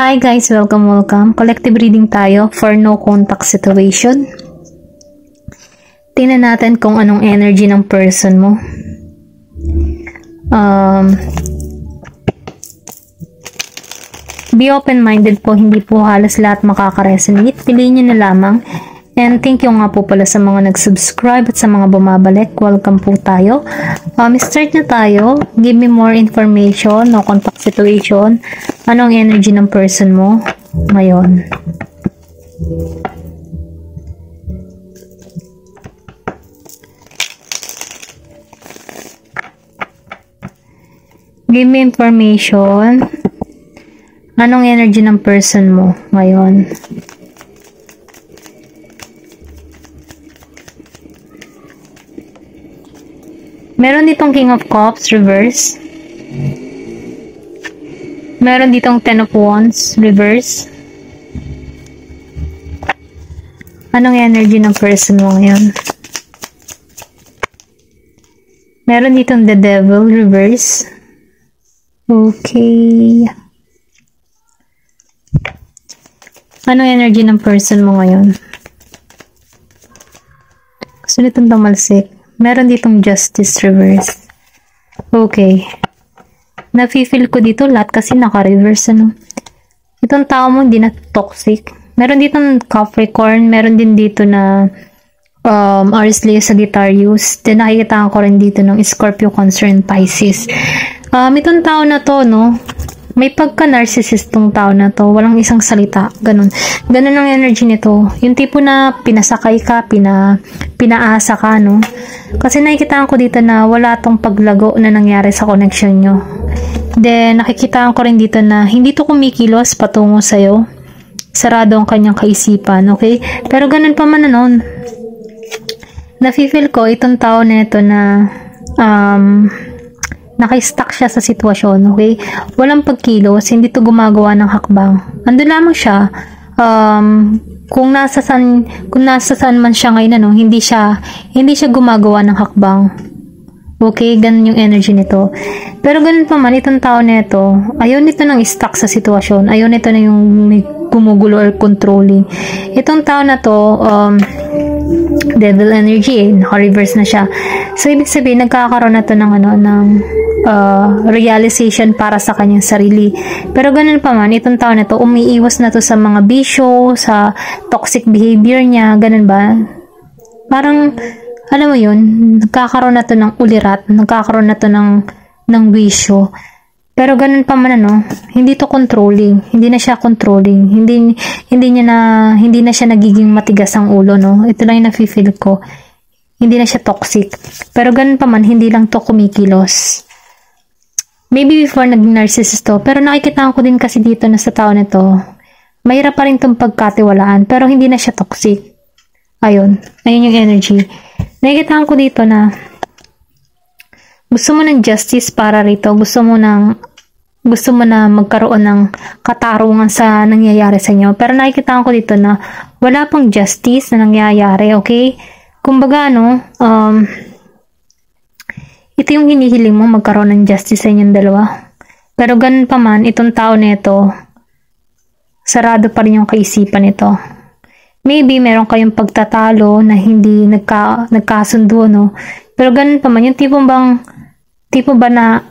Hi guys, welcome. Collective reading tayo for no contact situation. Tingnan natin kung anong energy ng person mo. Be open-minded po, hindi po halos lahat makaka-resonate. Piliin nyo na lamang. And thank you nga po pala sa mga nag-subscribe at sa mga bumabalik. Welcome po tayo. Start na tayo. Give me more information, no contact situation. Anong energy ng person mo ngayon? Give me information. Anong energy ng person mo ngayon? Meron ditong King of Cups, reverse. Meron ditong Ten of Wands, reverse. Anong energy ng person mo ngayon? Meron ditong The Devil, reverse. Okay. Anong energy ng person mo ngayon? Gusto nitong tamalsik. Meron ditong Justice, reverse. Okay. Nafe-feel ko dito lahat kasi naka-reverse, ano. Itong tao mo hindi na toxic. Meron ditong Capricorn. Meron din dito na Aries, Leo, Sagittarius. Then nakikita ko rin dito ng Scorpio, Cancer, and Pisces. Itong tao na to, no, may pagka-narcissist tong tao na to. Walang isang salita. Ganun. Ganun ang energy nito. Yung tipo na pinasakay ka, pinaasa ka, no. Kasi nakikita ko dito na wala tong paglago na nangyari sa connection nyo. Then, nakikita ko rin dito na hindi to kumikilos patungo sa'yo. Sarado ang kanyang kaisipan, okay? Pero ganun pa man, ano, nafe-feel ko itong tao na ito na naka-stuck siya sa sitwasyon, okay? Walang pagkilos, hindi to gumagawa ng hakbang. Andun lamang siya, kung nasa saan man siya ngayon, ano, hindi siya gumagawa ng hakbang. Okay, ganun yung energy nito. Pero ganun pa man, itong tao na ito, ayaw nito nang stuck sa sitwasyon. Ayaw nito na yung gumugulo or controlling. Itong tao na to, devil energy, naka-reverse na siya. So, ibig sabihin, nagkakaroon na to ng, realization para sa kanyang sarili. Pero ganun pa man, itong tao na to, umiiwas na to sa mga bisyo, sa toxic behavior niya, ganun ba? Parang, alam mo yun, nagkakaroon na to ng ulirat, nagkakaroon na to ng wisyo. Pero ganun pa man, ano, hindi to controlling, hindi na siya controlling, hindi na siya nagiging matigas ang ulo, no. Ito lang yung nafe-feel ko. Hindi na siya toxic. Pero ganun pa man, hindi lang to kumikilos. Maybe before naging narcissist to, pero nakikita ko din kasi dito na sa tao na to, mahirap pa rin tong pagkatiwalaan, pero hindi na siya toxic. Ayun yung energy. Nakikita ko dito na gusto mo ng justice para rito, gusto mo na magkaroon ng katarungan sa nangyayari sa inyo. Pero nakikita ko dito na wala pang justice na nangyayari, okay? Kumbaga, ito yung hinihiling mo, magkaroon ng justice sa inyong dalawa. Pero ganun pa man, itong tao na ito, sarado pa rin yung kaisipan nito. Maybe meron kayong pagtatalo na hindi nagkasundo, no? Pero ganun pa man, yung tipo ba na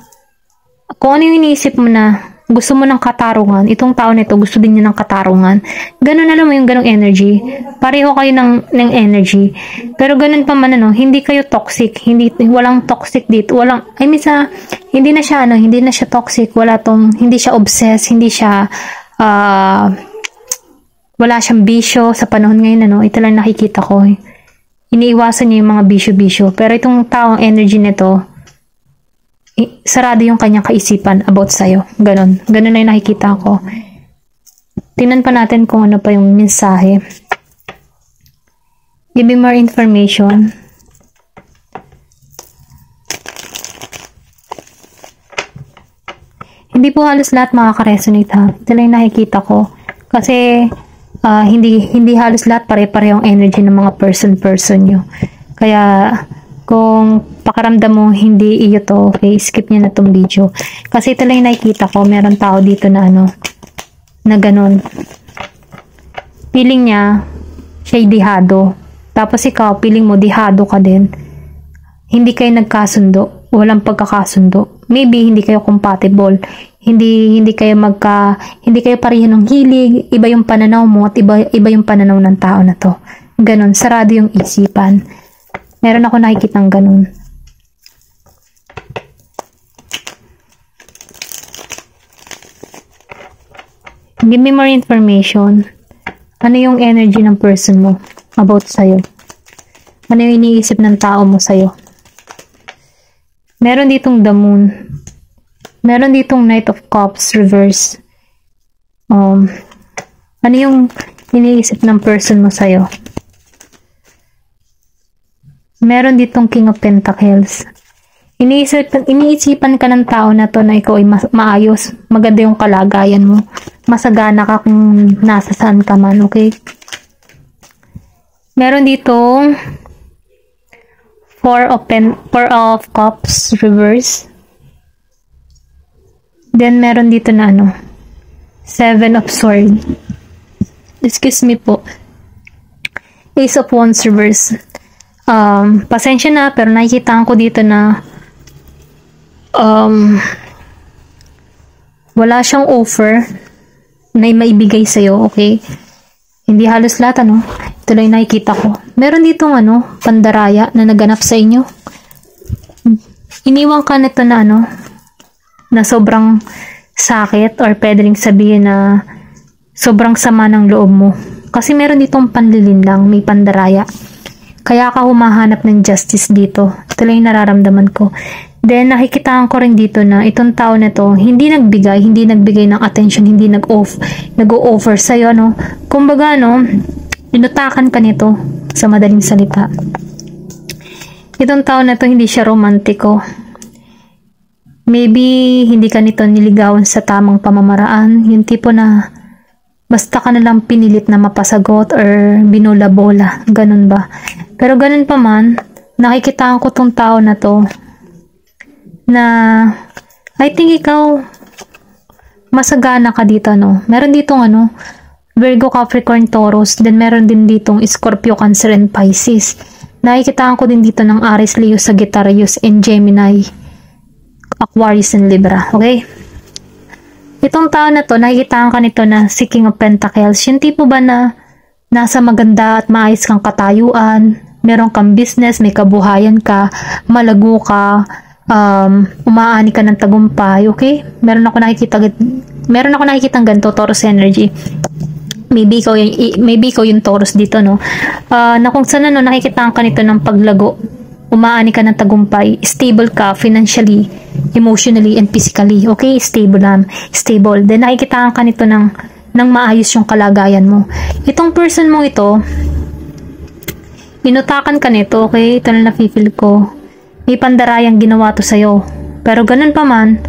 kung ano yung iniisip mo na gusto mo ng katarungan, itong tao nito gusto din niya ng katarungan. Ganun, alam mo yung ganung energy. Pareho kayo ng energy. Pero ganun pa man, hindi kayo toxic. Walang toxic dito. Hindi na siya toxic. Hindi siya obsessed, wala siyang bisyo sa panahon ngayon, ito lang nakikita ko. Iniiwasan niya yung mga bisyo-bisyo. Pero itong taong energy nito, sarado yung kanyang kaisipan about sa'yo. Ganon na yung nakikita ko. Tingnan pa natin kung ano pa yung mensahe. Give me more information. Hindi po halos lahat makaka-resonate, ha. Ito lang yung nakikita ko. Kasi hindi halos lahat pare-parehong energy ng mga person nyo. Kaya kung pakiramdam mo hindi iyo to, okay, skip nyo na tong video. Kasi ito lang yung nakikita ko, meron tao dito na na ganun. Feeling niya, siya'y dihado. Tapos ikaw, feeling mo, dihado ka din. Hindi kayo nagkasundo. Walang pagkakasundo. Maybe, hindi kayo compatible. Hindi kayo pareho ng hilig. Iba yung pananaw mo at iba yung pananaw ng tao na to. Ganon, sarado yung isipan. Meron ako nakikitang ganon. Give me more information. Ano yung energy ng person mo about sa'yo? Ano yung iniisip ng tao mo sa'yo? Meron ditong the moon. Meron ditong Knight of Cups reverse. Ano yung iniisip ng person mo sa'yo? Meron ditong King of Pentacles. Iniisipan ka ng tao na to na ikaw ay maayos. Maganda yung kalagayan mo. Masagana ka kung nasa saan ka man, okay? Meron ditong Four of Cups reverse. Then meron dito na ano, Seven of Swords. Excuse me po. Ace of Wands reverse. Pasensya na, pero nakikita ko dito na wala siyang offer na maibigay sa'yo, okay? Hindi halos lahat, ano? Ito lang yung nakikita ko. Meron ditong, pandaraya na naganap sa inyo. Iniwan ka nito na, na sobrang sakit or pwede ring sabihin na sobrang sama ng loob mo. Kasi meron ditong panlilin lang, may pandaraya. Kaya ka humahanap ng justice dito. Ito lang yung nararamdaman ko. Then, nakikitaan ko rin dito na itong tao na to, hindi nagbigay ng attention, hindi nag-o-offer sa'yo, Kumbaga, inutakan ka nito sa madaling salita. Itong tao na to, hindi siya romantiko. Maybe, hindi ka nito niligawan sa tamang pamamaraan. Yung tipo na, basta ka na lang pinilit na mapasagot or binula-bola. Ganun ba? Pero ganun pa man, nakikitaan ko tong tao na to, na I think ikaw masagana ka dito, meron ditong Virgo, Capricorn, Taurus, then meron din ditong Scorpio, Cancer, and Pisces. Nakikitaan ko din dito ng Aries, Leo, Sagittarius, and Gemini, Aquarius, and Libra, okay? Itong tao na to, nakikitaan ka nito na si King of Pentacles. Yung tipo ba na nasa maganda at maayos kang katayuan, meron kang business, may kabuhayan ka, malago ka, umaani ka ng tagumpay, okay? Meron ako nakikitang ganito, Taurus energy. Maybe ikaw yung Taurus dito, na kung saan nakikita ka nito ng paglago, umaani ka ng tagumpay, stable ka financially, emotionally, and physically, okay? Stable. Then nakikita ka nito ng maayos yung kalagayan mo. Itong person mong ito, inutakan ka nito, okay? Ito na nafe-feel ko. May pandarayang ginawa to sa'yo. Pero ganun pa man,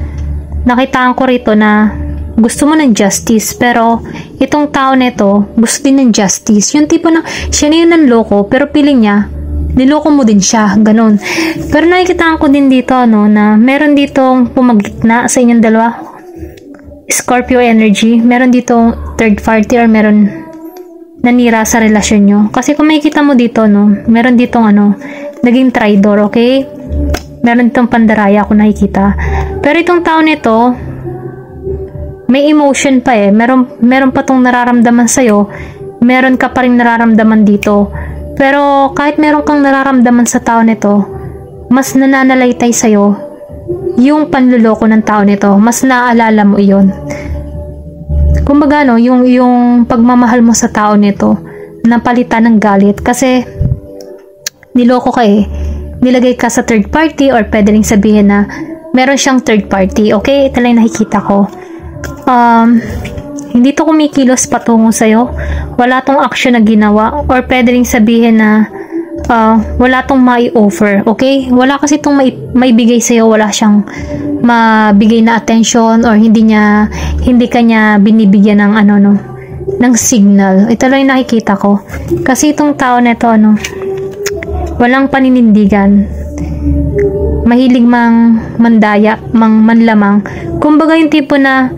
nakitaan ko rito na gusto mo ng justice, pero itong tao nito gusto din ng justice. Yung tipo na siya na yun nanloko, pero piling niya, niloko mo din siya. Ganun. Pero nakikitaan ko din dito, na meron ditong pumagitna sa inyong dalawa. Scorpio energy. Meron ditong third party or meron nanira sa relasyon nyo. Kasi kung makikita mo dito, meron ditong naging traitor, okay? Meron ditong pandaraya kung nakikita. Pero itong tao nito, may emotion pa eh. Meron pa tong nararamdaman sa'yo. Meron ka pa rin nararamdaman dito. Pero kahit meron kang nararamdaman sa tao nito, mas nananalaytay sa'yo yung panluloko ng tao nito. Mas naaalala mo iyon. Kumbaga, yung pagmamahal mo sa tao nito, napalitan ng galit. Kasi, niloko ka eh. Nilagay ka sa third party or pwede rin sabihin na meron siyang third party. Okay? Ito lang nakikita ko. Hindi to kumikilos patungo sa'yo. Wala tong action na ginawa or pwede rin sabihin na wala tong mai-offer. Okay? Wala kasi tong maibigay sa'yo. Wala siyang mabigay na attention or hindi ka niya binibigyan ng ng signal. Ito lang yung nakikita ko. Kasi itong tao na ito, walang paninindigan. Mahilig mandaya, manlamang. Kumbaga yung tipo na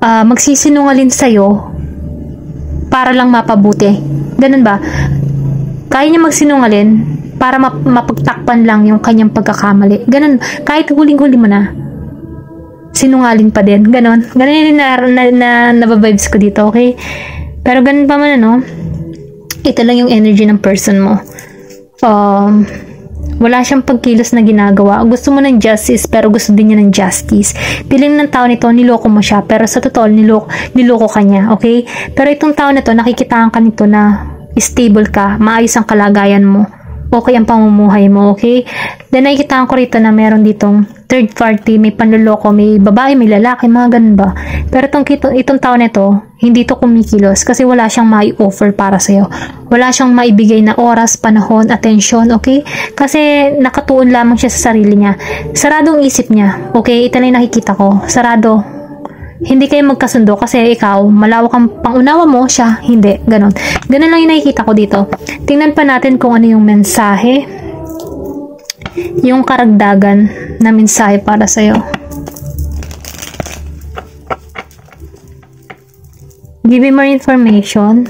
magsisinungaling sa'yo para lang mapabuti. Ganun ba? Kaya niya magsinungaling para mapagtakpan lang yung kanyang pagkakamali. Ganun. Kahit huling-huli mo na, sinungaling pa din. Ganun. Ganun yung nababibes ko dito, okay? Pero ganun pa man, ano, ito lang yung energy ng person mo. Wala siyang pagkilos na ginagawa. Gusto mo ng justice, pero gusto din niya ng justice. Piling ng tao nito, niloko mo siya, pero sa totoo, niloko ka niya, okay? Pero itong tao na to, nakikitaan ka nito na stable ka, maayos ang kalagayan mo, okay ang pamumuhay mo, okay? Then nakikitaan ko rito na meron ditong third party, may panloloko, may babae, may lalaki, mga ganun ba? Pero itong tao na ito, hindi to kumikilos kasi wala siyang mai-offer para sa'yo. Wala siyang maibigay na oras, panahon, atensyon, okay? Kasi nakatuon lamang siya sa sarili niya. Sarado ang isip niya, okay? Ito lang yung nakikita ko, sarado. Hindi kayo magkasundo kasi ikaw, malawak ang pangunawa mo, siya, hindi. Ganon. Ganon lang yung nakikita ko dito. Tingnan pa natin kung ano yung mensahe. Yung karagdagan na mensahe para sa'yo. Give me more information.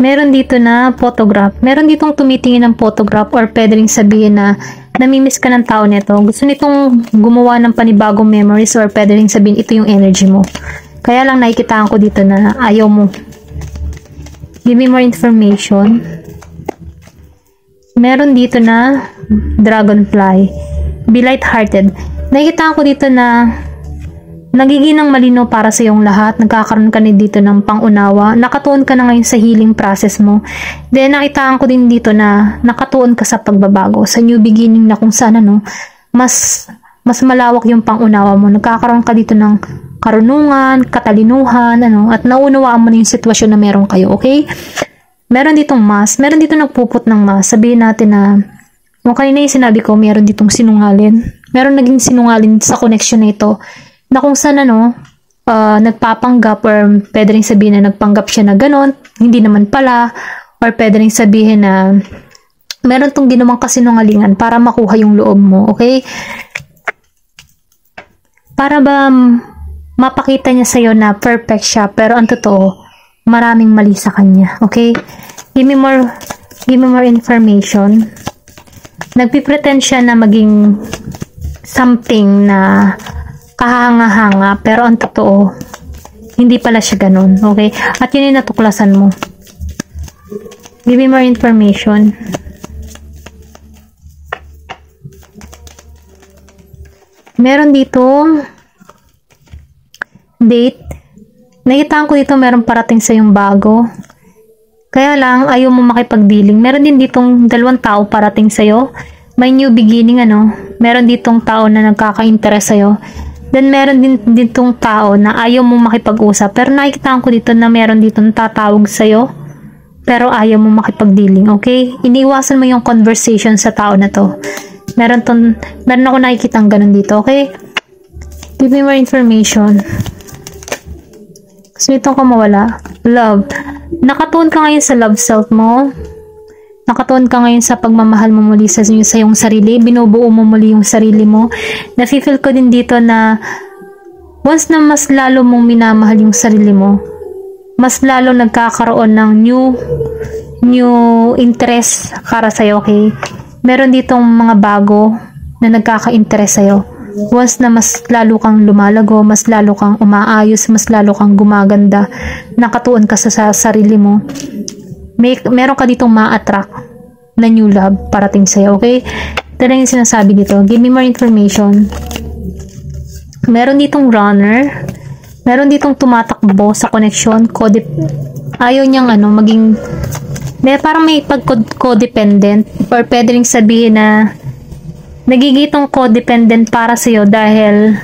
Meron dito na photograph. Meron ditong tumitingin ng photograph or pwede rin sabihin na namimiss ka ng tao nito. Gusto nitong gumawa ng panibagong memories or pwede rin sabihin ito yung energy mo. Kaya lang nakikitaan ko dito na ayaw mo. Give me more information. Meron dito na dragonfly. Be light-hearted. Nakikitaan ko dito na nagiginang malino para sa iyong lahat. Nagkakaroon ka na dito ng pangunawa. Nakatuon ka na ngayon sa healing process mo. Then, nakitaan ko din dito na nakatuon ka sa pagbabago. Sa new beginning na kung saan, ano, mas malawak yung pangunawa mo. Nagkakaroon ka dito ng karunungan, katalinuhan, ano, at naunawaan mo na yung sitwasyon na meron kayo, okay? Meron ditong mas. Meron dito nagpuput ng mas. Sabihin natin na, yung kanina yung sinabi ko, meron ditong sinungalin. Meron naging sinungalin sa connection na ito na kung saan ano, nagpapanggap or pwede rin sabihin na nagpanggap siya na ganon, hindi naman pala, or pwede rin sabihin na meron tong ginawang kasinungalingan para makuha yung loob mo, okay? Para ba mapakita niya sa'yo na perfect siya, pero ang totoo, maraming mali sa kanya, okay? Give me more information. Nagpipretend siya na maging something na kahanga-hanga, pero ang totoo, hindi pala siya ganun, okay? At yun yung natuklasan mo. Give me more information. Meron dito date. Nakitaan ko dito meron parating sa yung bago. Kaya lang, ayaw mo makipag-dealing. Meron din ditong dalawang tao parating sa'yo. May new beginning, ano? Meron ditong tao na nagkaka-interest sa'yo. Then, meron din ditong tao na ayaw mo makipag-usap. Pero nakikita ko dito na meron ditong tatawag sa'yo. Pero ayaw mo makipag-dealing, okay? Iniiwasan mo yung conversation sa tao na to. Meron ako nakikitang ganun dito, okay? Give me more information. Gusto itong kumawala. Love. Nakatuon ka ngayon sa love self mo. Nakatuon ka ngayon sa pagmamahal mo muli sa iyong sarili. Binubuo mo muli yung sarili mo. Nafe-feel ko din dito na once na mas lalo mong minamahal yung sarili mo, mas lalo nagkakaroon ng new interest para sa'yo, okay? Meron ditong mga bago na nagkaka-interest sa'yo. Once na mas lalo kang lumalago, mas lalo kang umaayos, mas lalo kang gumaganda, nakatuon ka sa sarili mo, meron ka ditong ma-attract na new love parating sa'yo, okay? Ito lang yung sinasabi dito. Give me more information. Meron ditong runner. Meron ditong tumatakbo sa connection. Ayaw niyang maging parang may pag-codependent or pwede rin sabihin na nagigitong codependent para sa'yo dahil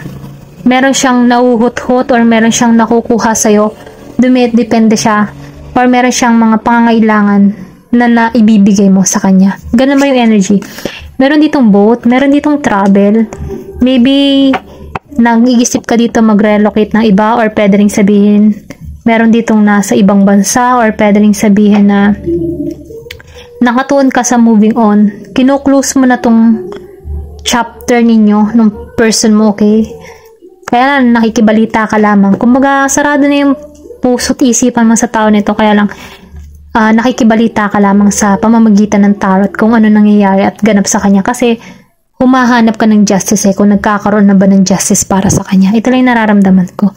meron siyang nauhut-hut or meron siyang nakukuha sa'yo. Depende siya or meron siyang mga pangangailangan na naibibigay mo sa kanya. Ganun ba yung energy? Meron ditong boat, meron ditong travel. Maybe nag-iisip ka dito mag-relocate ng iba or pwede rin sabihin meron ditong nasa ibang bansa or pwede rin sabihin na nakatuon ka sa moving on. Kino-close mo na tong chapter ninyo, ng person mo, okay? Kaya lang, nakikibalita ka lamang. Kumbaga, sarado na yung puso't isipan mo sa tao nito. Kaya lang, nakikibalita ka lamang sa pamamagitan ng tarot kung ano nangyayari at ganap sa kanya. Kasi, humahanap ka ng justice kung nagkakaroon na ba ng justice para sa kanya. Ito lang yung nararamdaman ko.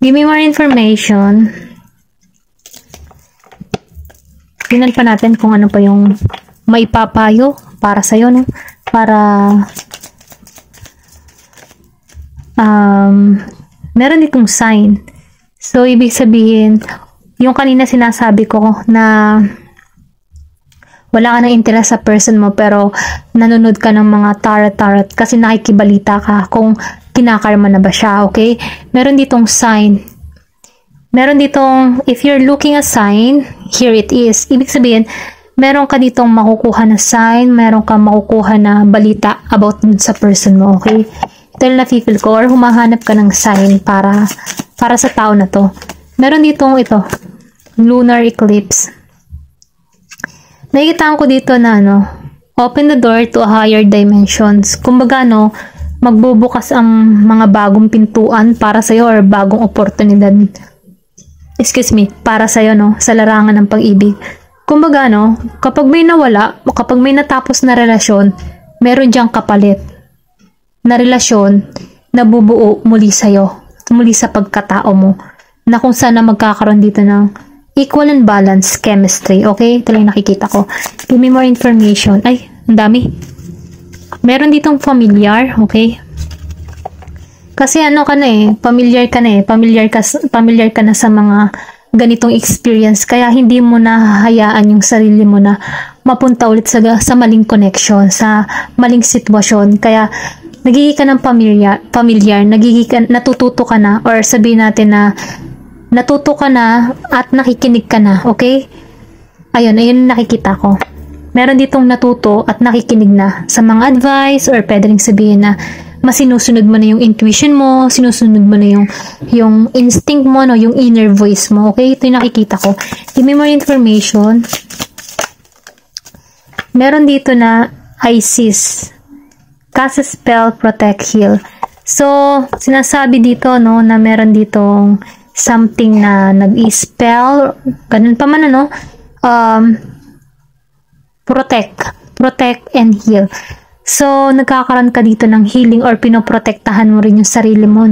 Give me more information. Tingnan pa natin kung ano pa yung maipapayo para sa'yo, no? Para meron ditong sign. So, ibig sabihin, yung kanina sinasabi ko na wala ka ng interest sa person mo pero nanonood ka ng mga tarot kasi nakikibalita ka kung kinakarma na ba siya, okay? Meron ditong sign. Meron ditong, if you're looking a sign, here it is. Ibig sabihin, meron ka ditong makukuha na sign, meron ka makukuha na balita about sa person mo, okay? Ito yung nafe-feel ko, or humahanap ka ng sign para sa tao na to. Meron ditong ito, lunar eclipse. Nakikitaan ko dito na open the door to a higher dimensions. Kumbaga magbubukas ang mga bagong pintuan para sa'yo or bagong oportunidad. Excuse me, para sa'yo sa larangan ng pag-ibig. Kumbaga kapag may nawala, kapag may natapos na relasyon, meron diyang kapalit na relasyon na bubuo muli sa'yo, muli sa pagkatao mo, na kung sana magkakaroon dito ng equal and balanced chemistry, okay? Ito lang nakikita ko. Give me more information. Ay, ang dami. Meron ditong familiar, okay? Kasi familiar ka na sa mga ganitong experience, kaya hindi mo na hahayaan yung sarili mo na mapunta ulit sa maling connection, sa maling sitwasyon. Kaya nagiging ka ng familiar, natututo ka na, or sabihin natin na natuto ka na at nakikinig ka na, okay? Ayun nakikita ko. Meron ditong natuto at nakikinig na sa mga advice, or pwede rin sabihin na masinusunod mo na yung intuition mo, sinusunod mo na yung instinct mo, yung inner voice mo, okay? Ito yung nakikita ko. Give me more information. Meron dito na Isis. Cast a spell, protect, heal. So, sinasabi dito, na meron ditong something na nag-i-spell, ganun pa man, protect and heal. So, nagkakaroon ka dito ng healing or pinoprotektahan mo rin yung sarili mo,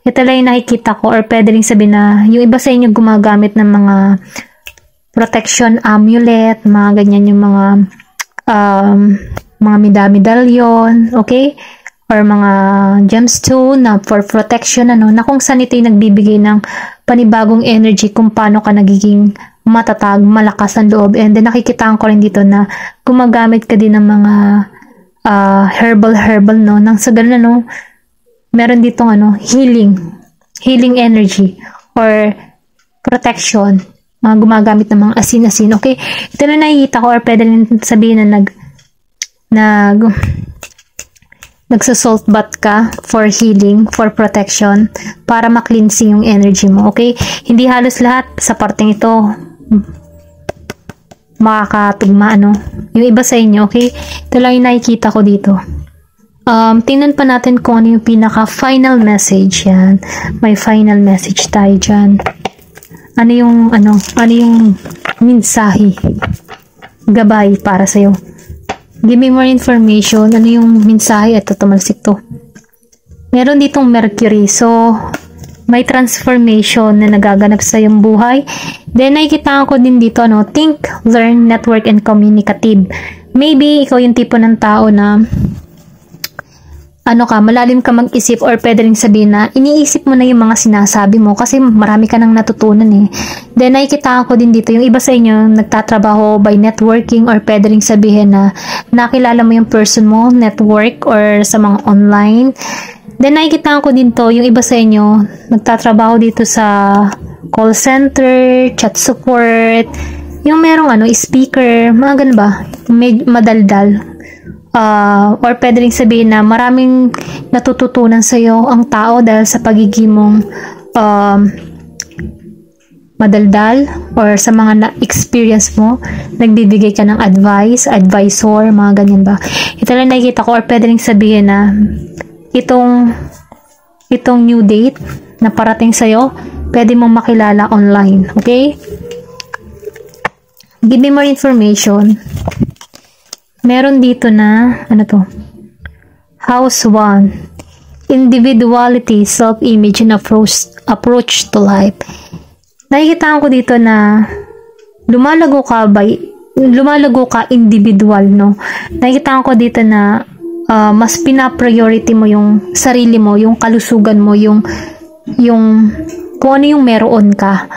Ito lang yung nakikita ko, or pwede rin sabihin na yung iba sa inyo gumagamit ng mga protection amulet, mga ganyan, yung mga medallion, okay? Or mga gemstone na for protection, na kung saan ito yung nagbibigay ng panibagong energy kung paano ka nagiging matatag, malakas ang loob. And then nakikitaan ko rin dito na gumagamit ka din ng mga herbal, nang sa ganun, meron ditong healing energy or protection, mga gumagamit ng mga asin-asin, okay? Ito na nakikita ko, or pwede rin sabihin na nagsa-salt bath ka for healing, for protection, para ma-cleansing yung energy mo, okay? Hindi halos lahat sa parteng ito makakatugma, yung iba sa inyo, okay? Ito lang yung nakikita ko dito. Tingnan pa natin kung ano yung pinaka-final message yan. May final message tayo dyan. Ano yung mensahe, gabay para sa'yo. Give me more information. Ano yung mensahe? Ito, tumalsik to. Meron ditong Mercury. So, may transformation na nagaganap sa iyong buhay. Then, nakikita ko din dito, think, learn, network, and communicative. Maybe, ikaw yung tipo ng tao na malalim ka mag-isip, or pwede rin sabihin na iniisip mo na yung mga sinasabi mo kasi marami ka nang natutunan eh. Then, nakikita ko din dito, yung iba sa inyo nagtatrabaho by networking, or pwede rin sabihin na nakilala mo yung person mo, network, or sa mga online. Then, nakikita ko din to, yung iba sa inyo nagtatrabaho dito sa call center, chat support, yung merong speaker, mga ganun ba, madaldal. Or pwede rin sabihin na maraming natututunan sa iyo ang tao dahil sa pagiging mong madaldal, or sa mga na-experience mo, nagbibigay ka ng advisor, mga ganyan ba. Ito lang nakikita ko, or pwede rin sabihin na itong itong new date na parating sa'yo, pwede mong makilala online. Okay? Give me more information. Meron dito na, ano to? House 1. Individuality, self-image, and approach to life. Nakikita ko dito na lumalago ka individual, no? Nakikita ko dito na mas pina-priority mo yung sarili mo, yung kalusugan mo, yung kung ano yung meron ka.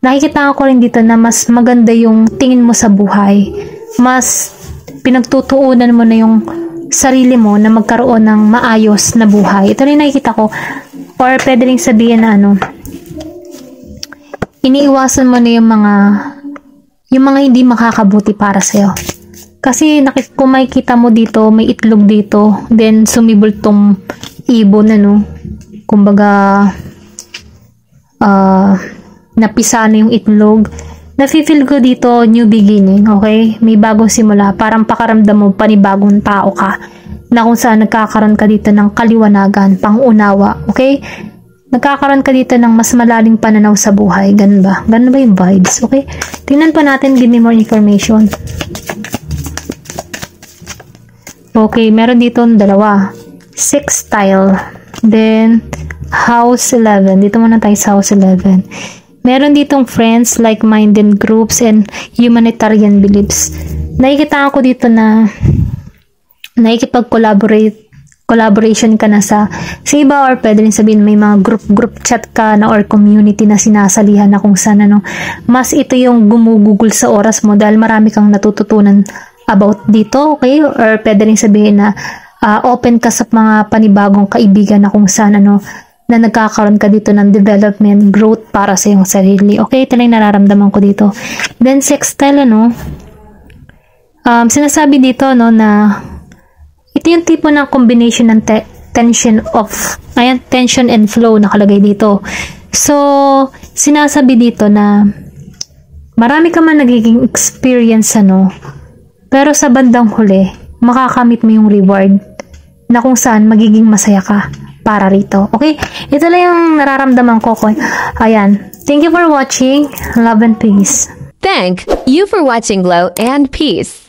Nakikita ko rin dito na mas maganda yung tingin mo sa buhay. Mas pinagtutuunan mo na yung sarili mo na magkaroon ng maayos na buhay. Ito rin nakikita ko, or pwede rin sabihin na iniiwasan mo na yung mga hindi makakabuti para sa'yo. Kasi kung makikita mo dito, may itlog dito, then sumibol tong ibon, kumbaga napisa na yung itlog. Nafe-feel ko dito new beginning, okay? May bagong simula, parang pakaramdam mo panibagong tao ka, na kung saan nagkakaroon ka dito ng kaliwanagan, pangunawa, okay? Nagkakaroon ka dito ng mas malaling pananaw sa buhay. Ganun ba? Ganun ba yung vibes? Okay? Tingnan pa natin, give me more information. Okay, meron dito dalawa. Sextile. Then, house 11. Dito muna tayo sa house 11. Meron ditong friends, like-minded groups, and humanitarian beliefs. Nakikita ako dito na collaboration ka na sa iba, or pwede rin sabihin may mga group chat ka na, or community na sinasalihan na kung saan mas ito yung gumugugol sa oras mo dahil marami kang natututunan about dito, okay? Or pwede rin sabihin na open ka sa mga panibagong kaibigan na kung saan na nagkakaroon ka dito ng development, growth para sa iyong sarili. Okay, ito lang nararamdaman ko dito. Then sextile, sinasabi dito na ito yung tipo ng combination ng tension and flow nakalagay dito. So, sinasabi dito na marami ka man nagiging experience, pero sa bandang huli, makakamit mo yung reward na kung saan magiging masaya ka para rito. Okay? Ito lang yung nararamdaman ko. Ayan. Thank you for watching. Love and peace. Thank you for watching Glow and Peace.